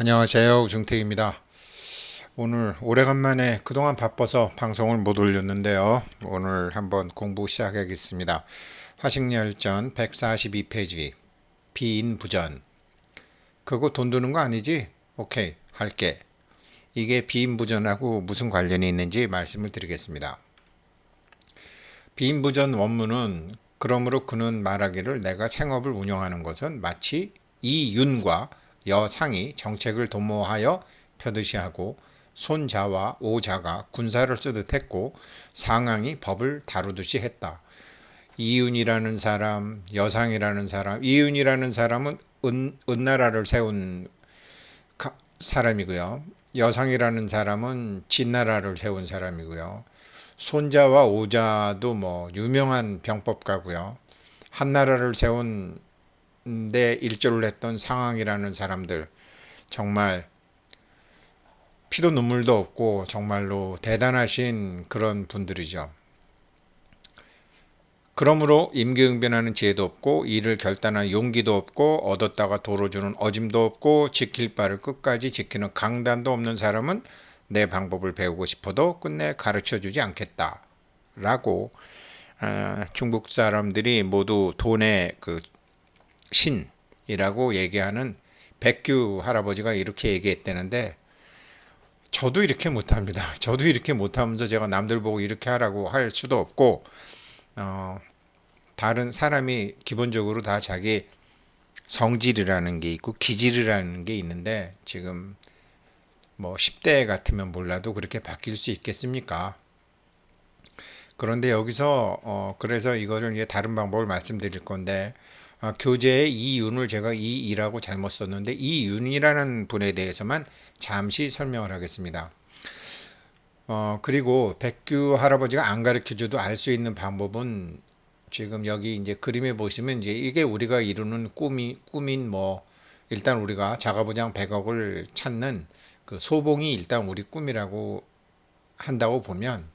안녕하세요. 우중택입니다. 오늘 오래간만에 그동안 바빠서 방송을 못 올렸는데요. 오늘 한번 공부 시작하겠습니다. 화식열전 142페이지 비인부전. 그거 돈 드는 거 아니지? 오케이, 할게. 이게 비인부전하고 무슨 관련이 있는지 말씀을 드리겠습니다. 비인부전 원문은 그러므로 그는 말하기를 내가 생업을 운영하는 것은 마치 이윤과 여상이 정책을 도모하여 펴듯이 하고 손자와 오자가 군사를 쓰듯 했고 상황이 법을 다루듯이 했다. 이윤이라는 사람, 여상이라는 사람, 이윤이라는 사람은 은나라를 세운 사람이고요. 여상이라는 사람은 진나라를 세운 사람이고요. 손자와 오자도 뭐 유명한 병법가고요. 한나라를 세운 데 일조를 했던 상황이라는 사람들, 정말 피도 눈물도 없고 정말로 대단하신 그런 분들이죠. 그러므로 임기응변하는 지혜도 없고 이를 결단하는 용기도 없고 얻었다가 도로 주는 어짐도 없고 지킬 바를 끝까지 지키는 강단도 없는 사람은 내 방법을 배우고 싶어도 끝내 가르쳐주지 않겠다 라고 중국 사람들이 모두 돈의 그 신이라고 얘기하는 백규 할아버지가 이렇게 얘기했다는데, 저도 이렇게 못합니다. 저도 이렇게 못하면서 제가 남들 보고 이렇게 하라고 할 수도 없고, 어, 다른 사람이 기본적으로 다 자기 성질이라는 게 있고 기질이라는 게 있는데, 지금 뭐 10대 같으면 몰라도 그렇게 바뀔 수 있겠습니까? 그런데 여기서 그래서 이거를 이제 다른 방법을 말씀드릴 건데, 교재의 이윤을 제가 이이라고 잘못 썼는데 이윤이라는 분에 대해서만 잠시 설명을 하겠습니다. 그리고 백규 할아버지가 안 가르쳐줘도 알 수 있는 방법은 지금 여기 이제 그림에 보시면 이제 이게 우리가 이루는 꿈인 뭐 일단 우리가 자가부장 100억을 찾는 그 소봉이 일단 우리 꿈이라고 한다고 보면,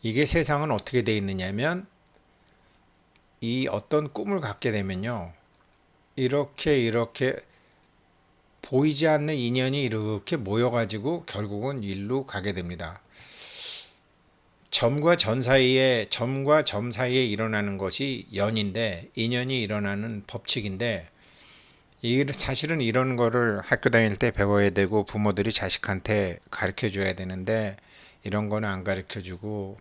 이게 세상은 어떻게 돼 있느냐면 이 어떤 꿈을 갖게 되면요, 이렇게 보이지 않는 인연이 이렇게 모여가지고 결국은 일로 가게 됩니다. 점과 점 사이에 일어나는 것이 연인데, 인연이 일어나는 법칙인데, 이 사실은 이런 거를 학교 다닐 때 배워야 되고 부모들이 자식한테 가르쳐 줘야 되는데, 이런 거는 안 가르쳐 주고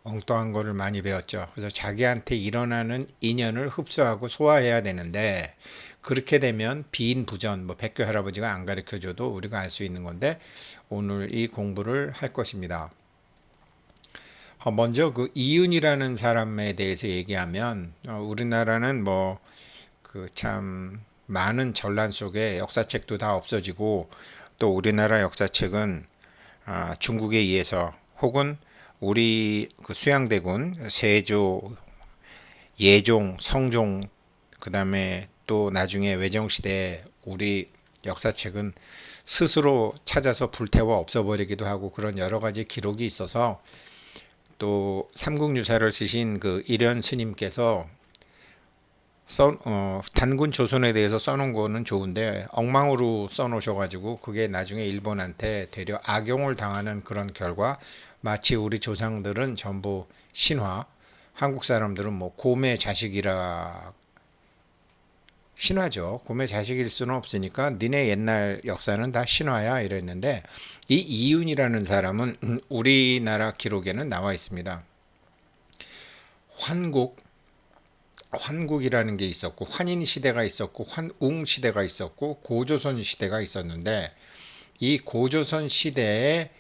엉뚱한 거를 많이 배웠죠. 그래서 자기한테 일어나는 인연을 흡수하고 소화해야 되는데, 그렇게 되면 비인부전, 뭐 백교 할아버지가 안 가르쳐 줘도 우리가 알 수 있는 건데, 오늘 이 공부를 할 것입니다. 먼저 그 이윤이라는 사람에 대해서 얘기하면, 우리나라는 뭐 그 참 많은 전란 속에 역사책도 다 없어지고, 또 우리나라 역사책은 중국에 의해서 혹은 우리 그 수양대군 세조, 예종, 성종, 그 다음에 또 나중에 외정시대 우리 역사책은 스스로 찾아서 불태워 없어버리기도 하고 그런 여러 가지 기록이 있어서, 또 삼국유사를 쓰신 그 일현 스님께서 단군 조선에 대해서 써놓은 거는 좋은데 엉망으로 써놓으셔가지고 그게 나중에 일본한테 되려 악용을 당하는 그런 결과, 마치 우리 조상들은 전부 신화, 한국 사람들은 뭐 곰의 자식이라, 신화죠. 곰의 자식일 수는 없으니까 니네 옛날 역사는 다 신화야 이랬는데, 이 이윤이라는 사람은 우리나라 기록에는 나와 있습니다. 환국, 환국이라는 게 있었고 환인 시대가 있었고 환웅 시대가 있었고 고조선 시대가 있었는데, 이 고조선 시대에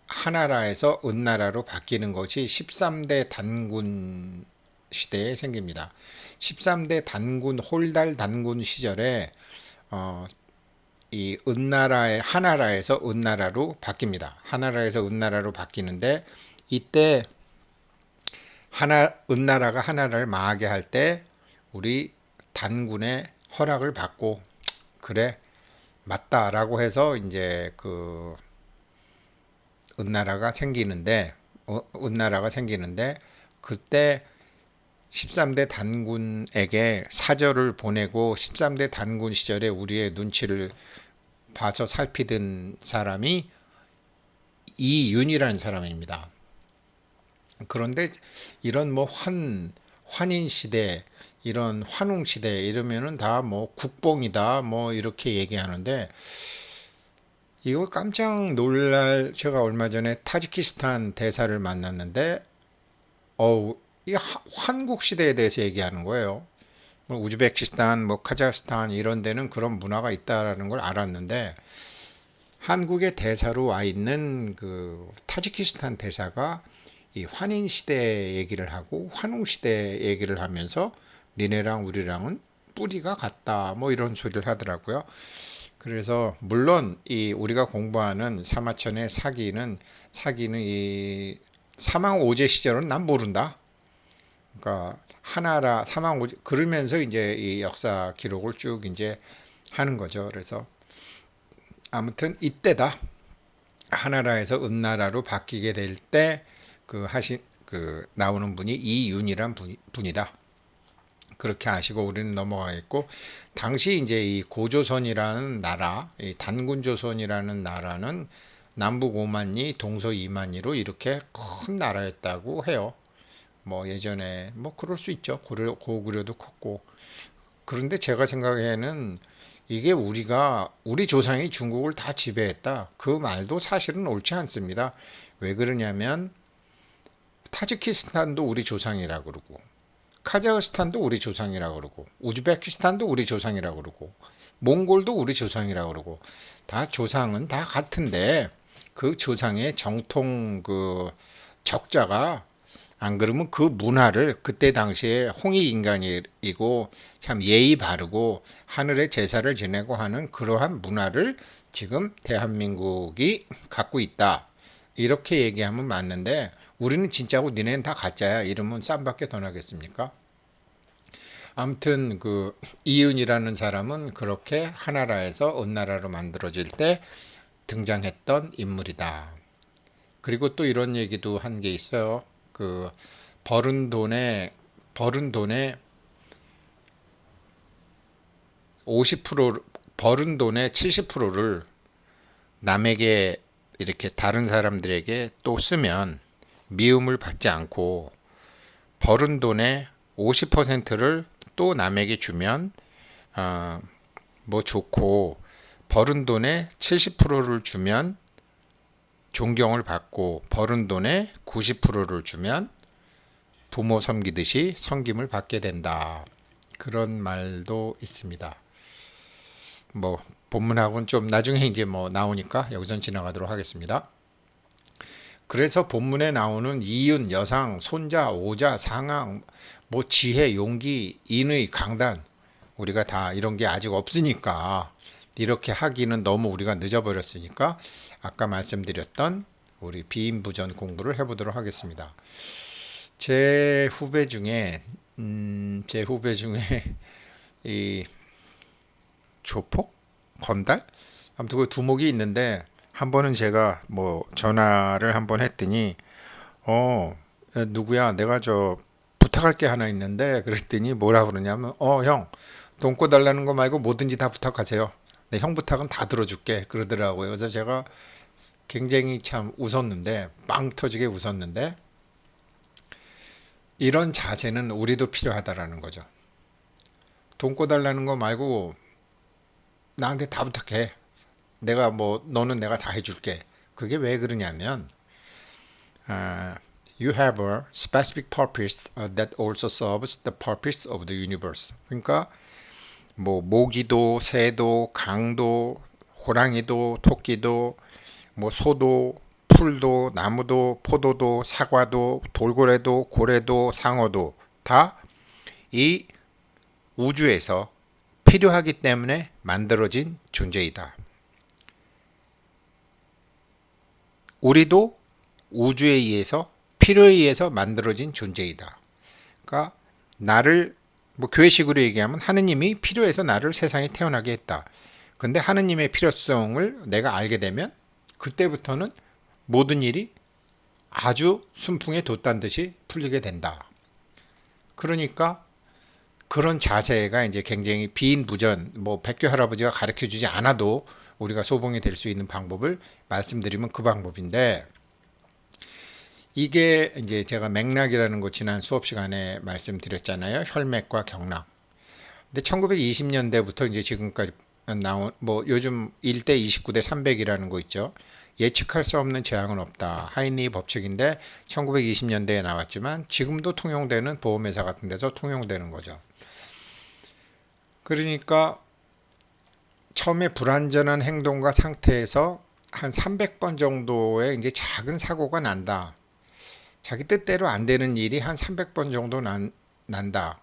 하나라에서 은나라로 바뀌는 것이 13대 단군 시대에 생깁니다. 13대 단군 홀달 단군 시절에 이 은나라의 하나라에서 은나라로 바뀝니다. 하나라에서 은나라로 바뀌는데, 이때 은나라가 하나라를 망하게 할 때 우리 단군의 허락을 받고, 그래 맞다라고 해서 이제 그 은나라가 생기는데, 은나라가 생기는데 그때 13대 단군에게 사절을 보내고 13대 단군 시절에 우리의 눈치를 봐서 살피던 사람이 이윤이라는 사람입니다. 그런데 이런 뭐 환인 시대, 이런 환웅 시대 이러면은 다 뭐 국뽕이다 뭐 이렇게 얘기하는데, 이거 깜짝 놀랄, 제가 얼마 전에 타지키스탄 대사를 만났는데 이 한국 시대에 대해서 얘기하는 거예요. 뭐 우즈베키스탄, 뭐 카자흐스탄 이런 데는 그런 문화가 있다라는 걸 알았는데, 한국의 대사로 와 있는 그 타지키스탄 대사가 이 환인 시대 얘기를 하고 환웅 시대 얘기를 하면서 니네랑 우리랑은 뿌리가 같다 뭐 이런 소리를 하더라고요. 그래서 물론 이 우리가 공부하는 사마천의 사기는 이 사망 오제 시절은 난 모른다. 그러니까 하나라 사망 오제 그러면서 이제 이 역사 기록을 쭉 이제 하는 거죠. 그래서 아무튼 이때다. 하나라에서 은나라로 바뀌게 될 때 그 나오는 분이 이윤이란 분이다. 그렇게 아시고 우리는 넘어가겠고, 당시 이제 이 고조선이라는 나라, 이 단군조선이라는 나라는 남북 5만리, 동서 2만리로 이렇게 큰 나라였다고 해요. 뭐 예전에 뭐 그럴 수 있죠. 고구려도 컸고. 그런데 제가 생각에는 이게 우리 조상이 중국을 다 지배했다, 그 말도 사실은 옳지 않습니다. 왜 그러냐면 타지키스탄도 우리 조상이라 그러고, 카자흐스탄도 우리 조상이라 그러고, 우즈베키스탄도 우리 조상이라 그러고, 몽골도 우리 조상이라 그러고, 다 조상은 다 같은데 그 조상의 정통 그 적자가, 안 그러면 그 문화를, 그때 당시에 홍익인간이고 참 예의 바르고 하늘의 제사를 지내고 하는 그러한 문화를 지금 대한민국이 갖고 있다, 이렇게 얘기하면 맞는데, 우리는 진짜고 니네는 다 가짜야 이러면 쌈밖에 더 나겠습니까? 아무튼 그 이윤이라는 사람은 그렇게 하나라에서 은나라로 만들어질 때 등장했던 인물이다. 그리고 또 이런 얘기도 한 게 있어요. 그 벌은 돈의 50% 벌은 돈의 70%를 남에게, 이렇게 다른 사람들에게 또 쓰면 미움을 받지 않고, 벌은 돈의 50%를 또 남에게 주면 뭐 좋고, 벌은 돈의 70%를 주면 존경을 받고, 벌은 돈의 90%를 주면 부모 섬기듯이 섬김을 받게 된다, 그런 말도 있습니다. 뭐 본문하고는 좀 나중에 이제 뭐 나오니까 여기선 지나가도록 하겠습니다. 그래서 본문에 나오는 이윤, 여상, 손자, 오자, 상황, 뭐 지혜, 용기, 인의, 강단, 우리가 다 이런 게 아직 없으니까, 이렇게 하기는 너무 우리가 늦어버렸으니까 아까 말씀드렸던 우리 비인부전 공부를 해보도록 하겠습니다. 제 후배 중에 이 조폭? 건달? 아무튼 그 두목이 있는데, 한 번은 제가 뭐 전화를 한번 했더니 누구야, 내가 저 부탁할 게 하나 있는데, 그랬더니 뭐라 그러냐면 형, 돈 꿔달라는 거 말고 뭐든지 다 부탁하세요. 네, 형 부탁은 다 들어줄게 그러더라고요. 그래서 제가 굉장히 참 웃었는데, 빵 터지게 웃었는데, 이런 자세는 우리도 필요하다라는 거죠. 돈 꿔달라는 거 말고 나한테 다 부탁해. 내가 뭐 너는 내가 다 해줄게. 그게 왜 그러냐면 you have a specific purpose that also serves the purpose of the universe. 그러니까 뭐 모기도, 새도, 강도, 호랑이도, 토끼도, 뭐 소도, 풀도, 나무도, 포도도, 사과도, 돌고래도, 고래도, 상어도 다 이 우주에서 필요하기 때문에 만들어진 존재이다. 우리도 우주에 의해서, 필요에 의해서 만들어진 존재이다. 그러니까 나를 뭐 교회식으로 얘기하면 하느님이 필요해서 나를 세상에 태어나게 했다. 근데 하느님의 필요성을 내가 알게 되면 그때부터는 모든 일이 아주 순풍에 돛단 듯이 풀리게 된다. 그러니까 그런 자세가 이제 굉장히 비인부전, 뭐 백교 할아버지가 가르쳐 주지 않아도 우리가 소봉이 될 수 있는 방법을 말씀드리면 그 방법인데, 이게 이제 제가 맥락이라는 거 지난 수업 시간에 말씀드렸잖아요. 혈맥과 경락. 근데 1920년대부터 이제 지금까지 나온, 뭐 요즘 1대 29대 300이라는 거 있죠. 예측할 수 없는 재앙은 없다. 하인리 법칙인데 1920년대에 나왔지만 지금도 통용되는, 보험회사 같은 데서 통용되는 거죠. 그러니까 처음에 불완전한 행동과 상태에서 한 300번 정도의 이제 작은 사고가 난다. 자기 뜻대로 안 되는 일이 한 300번 정도 난다.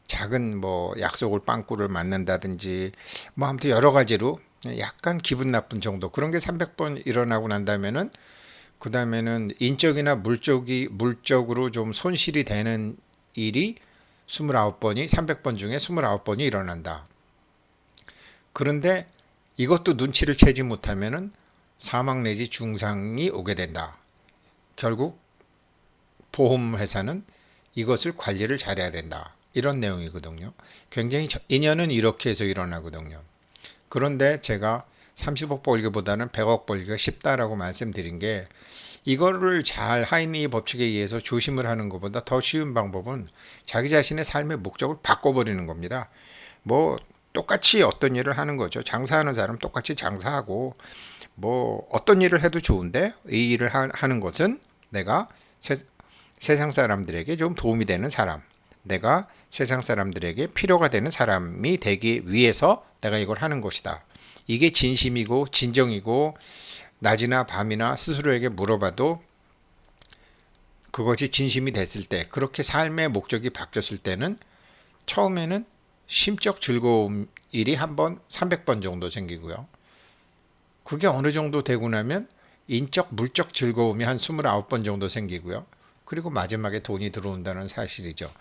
작은 뭐 약속을 빵꾸를 맞는다든지 뭐 아무튼 여러 가지로 약간 기분 나쁜 정도, 그런 게 300번 일어나고 난다면은, 그 다음에는 인적이나 물적으로 좀 손실이 되는 일이 29번이, 300번 중에 29번이 일어난다. 그런데 이것도 눈치를 채지 못하면은 사망 내지 중상이 오게 된다. 결국 보험회사는 이것을 관리를 잘해야 된다. 이런 내용이거든요. 굉장히 인연은 이렇게 해서 일어나거든요. 그런데 제가 30억 벌기보다는 100억 벌기가 쉽다라고 말씀드린 게, 이거를 잘 하이니 법칙에 의해서 조심을 하는 것보다 더 쉬운 방법은 자기 자신의 삶의 목적을 바꿔버리는 겁니다. 뭐 똑같이 어떤 일을 하는 거죠. 장사하는 사람 똑같이 장사하고, 뭐 어떤 일을 해도 좋은데 이 일을 하는 것은 내가 세상 사람들에게 좀 도움이 되는 사람, 내가 세상 사람들에게 필요가 되는 사람이 되기 위해서 내가 이걸 하는 것이다. 이게 진심이고 진정이고, 낮이나 밤이나 스스로에게 물어봐도 그것이 진심이 됐을 때, 그렇게 삶의 목적이 바뀌었을 때는 처음에는 심적 즐거움 일이 한번 300번 정도 생기고요. 그게 어느 정도 되고 나면 인적 물적 즐거움이 한 29번 정도 생기고요. 그리고 마지막에 돈이 들어온다는 사실이죠.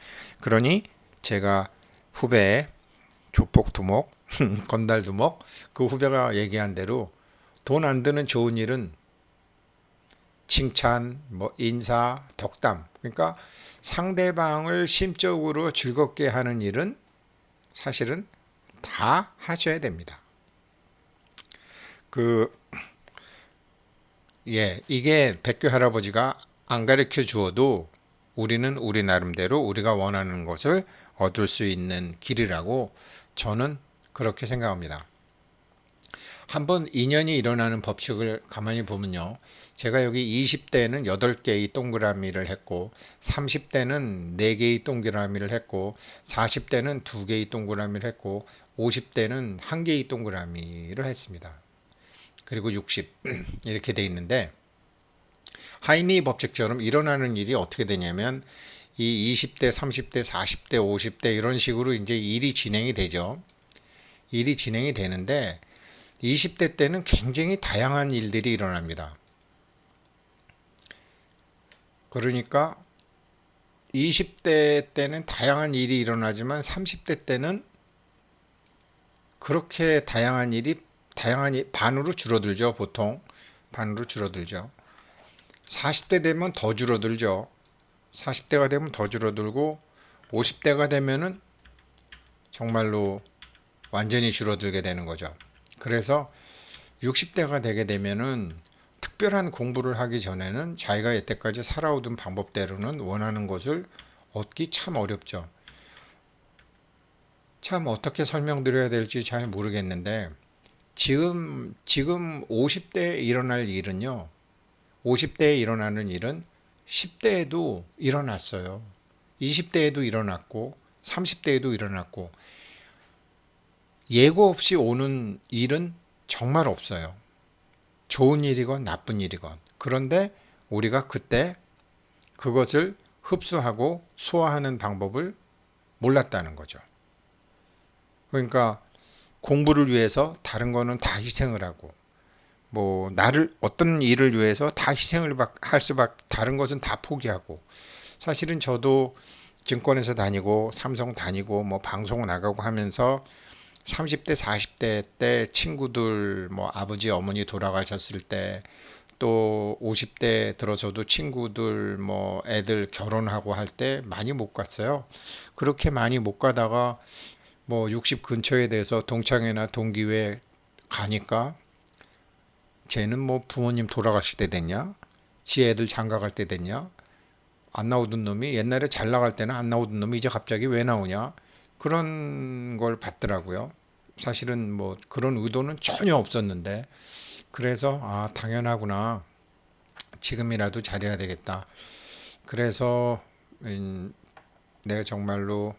그러니 제가 후배의 조폭두목, 건달두목, 그 후배가 얘기한 대로 돈 안 드는 좋은 일은 칭찬, 뭐 인사, 덕담, 그러니까 상대방을 심적으로 즐겁게 하는 일은 사실은 다 하셔야 됩니다. 이게 백교 할아버지가 안 가르쳐 주어도 우리는 우리 나름대로 우리가 원하는 것을 얻을 수 있는 길이라고 저는 그렇게 생각합니다. 한번 인연이 일어나는 법칙을 가만히 보면요. 제가 여기 20대는 8개의 동그라미를 했고, 30대는 4개의 동그라미를 했고, 40대는 2개의 동그라미를 했고, 50대는 1개의 동그라미를 했습니다. 그리고 60 이렇게 돼 있는데, 하이니 법칙처럼 일어나는 일이 어떻게 되냐면, 이 20대, 30대, 40대, 50대 이런 식으로 이제 일이 진행이 되죠. 일이 진행이 되는데 20대 때는 굉장히 다양한 일들이 일어납니다. 그러니까 20대 때는 다양한 일이 일어나지만 30대 때는 그렇게 다양한 일이 반으로 줄어들죠. 보통 반으로 줄어들죠. 40대 되면 더 줄어들죠. 40대가 되면 더 줄어들고, 50대가 되면은 정말로 완전히 줄어들게 되는 거죠. 그래서 60대가 되게 되면은 특별한 공부를 하기 전에는 자기가 여태까지 살아오던 방법대로는 원하는 것을 얻기 참 어렵죠. 참 어떻게 설명드려야 될지 잘 모르겠는데, 지금 50대에 일어날 일은요, 50대에 일어나는 일은 10대에도 일어났어요. 20대에도 일어났고 30대에도 일어났고, 예고 없이 오는 일은 정말 없어요. 좋은 일이건 나쁜 일이건. 그런데 우리가 그때 그것을 흡수하고 소화하는 방법을 몰랐다는 거죠. 그러니까 공부를 위해서 다른 거는 다 희생을 하고, 뭐 나를 어떤 일을 위해서 다 희생을 할 수밖에, 다른 것은 다 포기하고. 사실은 저도 증권회사 다니고 삼성 다니고 뭐 방송 나가고 하면서 30대 40대 때 친구들, 뭐 아버지 어머니 돌아가셨을 때 또 50대 들어서도 친구들 뭐 애들 결혼하고 할 때 많이 못 갔어요. 그렇게 많이 못 가다가 뭐 60 근처에 대해서 동창회나 동기회 가니까 쟤는 뭐 부모님 돌아가실 때 됐냐? 지 애들 장가 갈 때 됐냐? 안 나오던 놈이 옛날에 잘 나갈 때는 안 나오던 놈이 이제 갑자기 왜 나오냐? 그런 걸 봤더라고요. 사실은 뭐 그런 의도는 전혀 없었는데 그래서 아 당연하구나. 지금이라도 잘해야 되겠다. 그래서 내가 정말로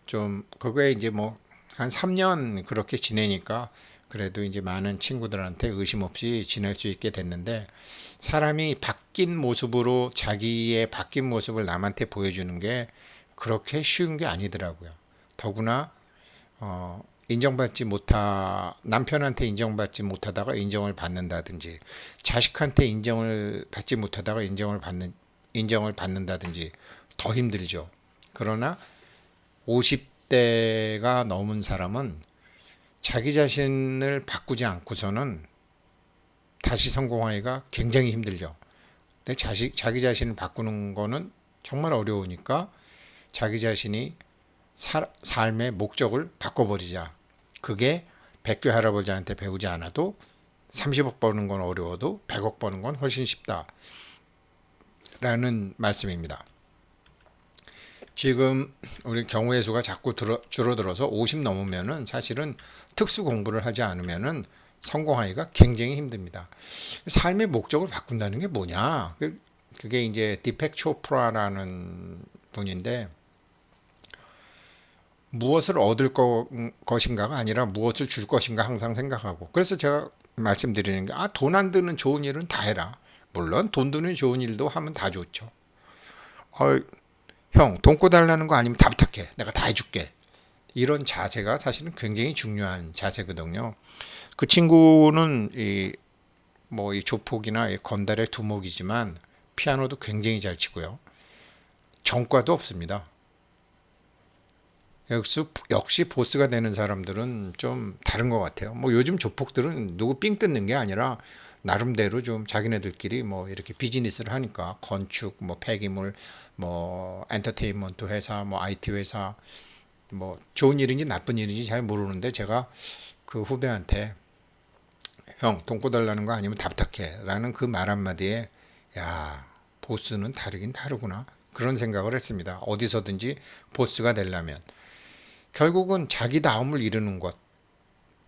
좀 그거에 이제 뭐 한 3년 그렇게 지내니까 그래도 이제 많은 친구들한테 의심 없이 지낼 수 있게 됐는데 사람이 바뀐 모습으로 자기의 바뀐 모습을 남한테 보여주는 게 그렇게 쉬운 게 아니더라고요. 더구나 인정받지 못하 남편한테 인정받지 못하다가 인정을 받는다든지 자식한테 인정을 받지 못하다가 인정을 받는다든지 더 힘들죠. 그러나 50대가 넘은 사람은 자기 자신을 바꾸지 않고서는 다시 성공하기가 굉장히 힘들죠. 근데 자기 자신을 바꾸는 거는 정말 어려우니까 자기 자신이 삶의 목적을 바꿔버리자. 그게 백교 할아버지한테 배우지 않아도 30억 버는 건 어려워도 100억 버는 건 훨씬 쉽다라는 말씀입니다. 지금 우리 경우의 수가 자꾸 줄어들어서 50 넘으면은 사실은 특수 공부를 하지 않으면은 성공하기가 굉장히 힘듭니다. 삶의 목적을 바꾼다는 게 뭐냐? 그게 이제 디펙 초프라라는 분인데 무엇을 얻을 것인가가 아니라 무엇을 줄 것인가 항상 생각하고 그래서 제가 말씀드리는 게 돈 안 드는 좋은 일은 다 해라. 물론 돈 드는 좋은 일도 하면 다 좋죠. 형, 돈 꿔달라는 거 아니면 다 부탁해. 내가 다 해줄게. 이런 자세가 사실은 굉장히 중요한 자세거든요. 그 친구는 이 조폭이나 이 건달의 두목이지만 피아노도 굉장히 잘 치고요. 전과도 없습니다. 역시 보스가 되는 사람들은 좀 다른 것 같아요. 뭐 요즘 조폭들은 누구 삥 뜯는 게 아니라 나름대로 좀 자기네들끼리 뭐 이렇게 비즈니스를 하니까 건축, 뭐 폐기물, 뭐 엔터테인먼트 회사, 뭐 IT 회사, 뭐 좋은 일인지 나쁜 일인지 잘 모르는데 제가 그 후배한테 형, 돈 꿔달라는 거 아니면 다 부탁해 라는 그 말 한마디에 야, 보스는 다르긴 다르구나. 그런 생각을 했습니다. 어디서든지 보스가 되려면 결국은 자기 다움을 이루는 것,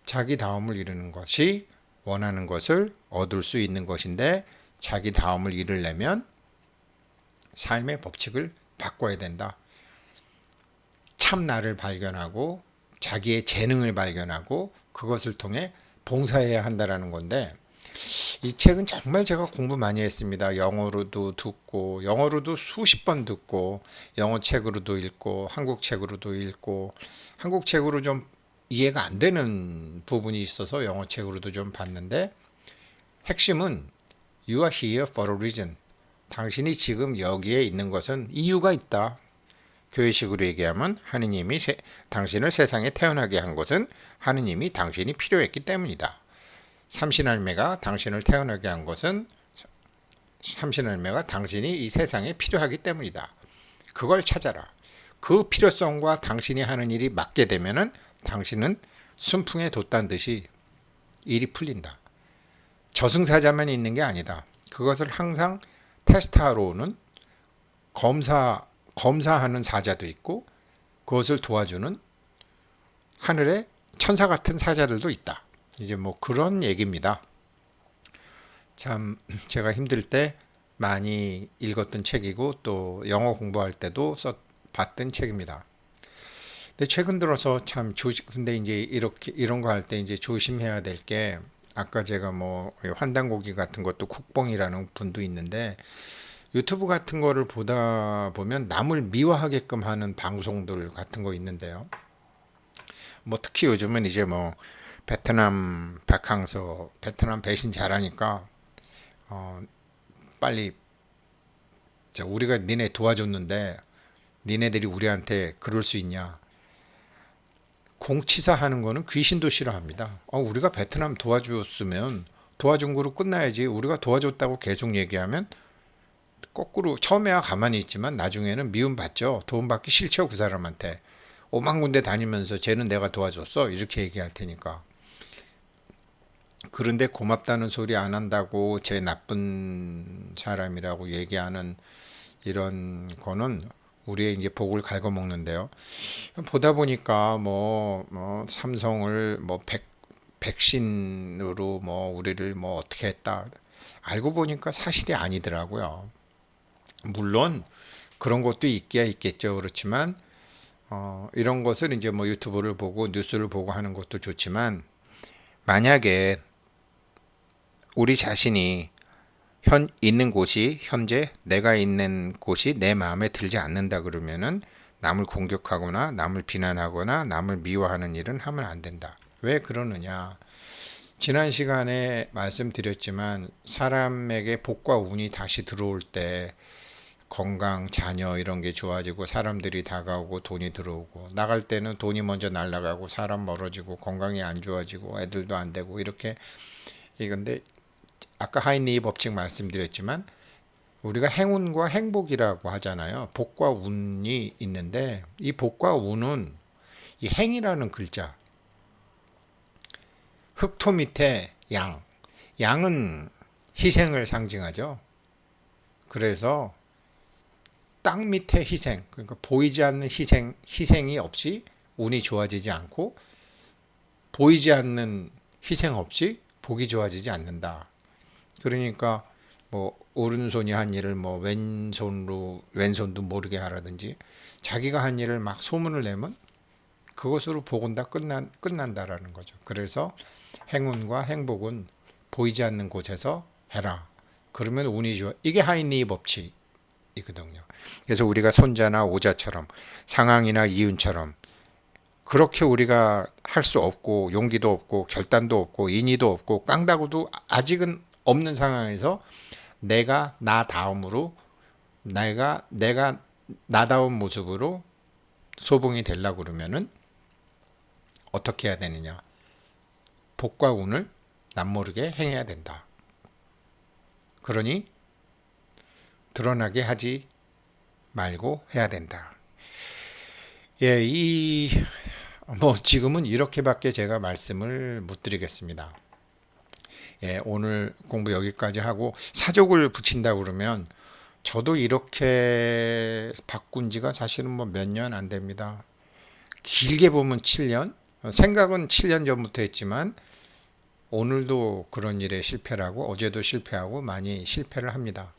자기 다움을 이루는 것이 원하는 것을 얻을 수 있는 것인데 자기 다움을 이루려면 삶의 법칙을 바꿔야 된다. 참 나를 발견하고 자기의 재능을 발견하고 그것을 통해 봉사해야 한다라는 건데 이 책은 정말 제가 공부 많이 했습니다. 영어로도 듣고 영어로도 수십 번 듣고 영어 책으로도 읽고 한국 책으로도 읽고 한국 책으로 좀 이해가 안 되는 부분이 있어서 영어 책으로도 좀 봤는데 핵심은 You are here for a reason. 당신이 지금 여기에 있는 것은 이유가 있다. 교회식으로 얘기하면 하느님이 당신을 세상에 태어나게 한 것은 하느님이 당신이 필요했기 때문이다. 삼신할매가 당신을 태어나게 한 것은 삼신할매가 당신이 이 세상에 필요하기 때문이다. 그걸 찾아라. 그 필요성과 당신이 하는 일이 맞게 되면은 당신은 순풍에 돛단 듯이 일이 풀린다. 저승사자만 있는 게 아니다. 그것을 항상 테스트하러 오는 검사하는 사자도 있고 그것을 도와주는 하늘의 천사 같은 사자들도 있다. 이제 뭐 그런 얘기입니다. 참 제가 힘들 때 많이 읽었던 책이고 또 영어 공부할 때도 봤던 책입니다. 근데 최근 들어서 참 근데 이제 이런 거 할 때 이제 조심해야 될 게 아까 제가 뭐 환단고기 같은 것도 국뽕이라는 분도 있는데 유튜브 같은 거를 보다 보면 남을 미워하게끔 하는 방송들 같은 거 있는데요. 뭐 특히 요즘은 이제 뭐 베트남 박항서 베트남 배신 잘하니까 빨리 우리가 니네 도와줬는데 니네들이 우리한테 그럴 수 있냐. 공치사 하는 거는 귀신도 싫어합니다. 우리가 베트남 도와줬으면 도와준 거로 끝나야지. 우리가 도와줬다고 계속 얘기하면 거꾸로 처음에야 가만히 있지만 나중에는 미움받죠. 도움받기 싫죠, 그 사람한테. 오만 군데 다니면서 쟤는 내가 도와줬어 이렇게 얘기할 테니까. 그런데 고맙다는 소리 안 한다고 쟤 나쁜 사람이라고 얘기하는 이런 거는 우리의 이제 복을 갉아먹는데요. 보다 보니까 삼성을 백신으로 우리를 어떻게 했다. 알고 보니까 사실이 아니더라고요. 물론 그런 것도 있기야 있겠죠. 그렇지만 이런 것을 이제 유튜브를 보고 뉴스를 보고 하는 것도 좋지만 만약에 우리 자신이 있는 곳이 현재 내가 있는 곳이 내 마음에 들지 않는다 그러면은 남을 공격하거나 남을 비난하거나 남을 미워하는 일은 하면 안 된다. 왜 그러느냐? 지난 시간에 말씀드렸지만 사람에게 복과 운이 다시 들어올 때 건강, 자녀 이런 게 좋아지고 사람들이 다가오고 돈이 들어오고 나갈 때는 돈이 먼저 날아가고 사람 멀어지고 건강이 안 좋아지고 애들도 안 되고 이렇게 이건데 아까 하이니의 법칙 말씀드렸지만 우리가 행운과 행복이라고 하잖아요. 복과 운이 있는데 이 복과 운은 이 행이라는 글자 흑토 밑에 양은 희생을 상징하죠. 그래서 땅 밑에 희생, 그러니까 보이지 않는 희생이 없이 운이 좋아지지 않고 보이지 않는 희생 없이 복이 좋아지지 않는다. 그러니까 오른손이 한 일을 왼손도 모르게 하라든지 자기가 한 일을 막 소문을 내면 그것으로 복은 다 끝난다라는 거죠. 그래서 행운과 행복은 보이지 않는 곳에서 해라. 그러면 운이 좋아. 이게 하이니 법칙이거든요. 그래서 우리가 손자나 오자처럼 상황이나 이윤처럼 그렇게 우리가 할 수 없고 용기도 없고 결단도 없고 인의도 없고 깡다구도 아직은 없는 상황에서 내가 나다움으로 내가 나다운 모습으로 소봉이 되려고 그러면은 어떻게 해야 되느냐? 복과 운을 남모르게 행해야 된다. 그러니 드러나게 하지 말고 해야 된다. 예, 지금은 이렇게밖에 제가 말씀을 못 드리겠습니다. 예, 오늘 공부 여기까지 하고 사족을 붙인다 그러면 저도 이렇게 바꾼 지가 사실은 몇 년 안 됩니다. 길게 보면 7년, 생각은 7년 전부터 했지만 오늘도 그런 일에 실패를 하고 어제도 실패하고 많이 실패를 합니다.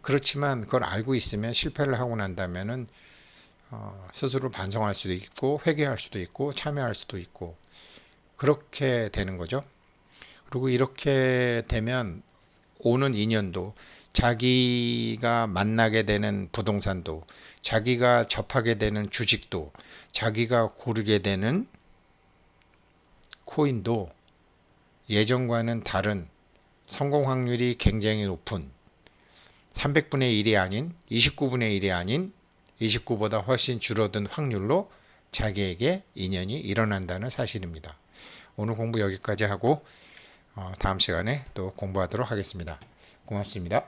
그렇지만 그걸 알고 있으면 실패를 하고 난다면은 스스로 반성할 수도 있고 회개할 수도 있고 참여할 수도 있고 그렇게 되는 거죠. 그리고 이렇게 되면 오는 인연도 자기가 만나게 되는 부동산도 자기가 접하게 되는 주식도 자기가 고르게 되는 코인도 예전과는 다른 성공 확률이 굉장히 높은 300분의 1이 아닌 29분의 1이 아닌 29보다 훨씬 줄어든 확률로 자기에게 인연이 일어난다는 사실입니다. 오늘 공부 여기까지 하고 다음 시간에 또 공부하도록 하겠습니다. 고맙습니다.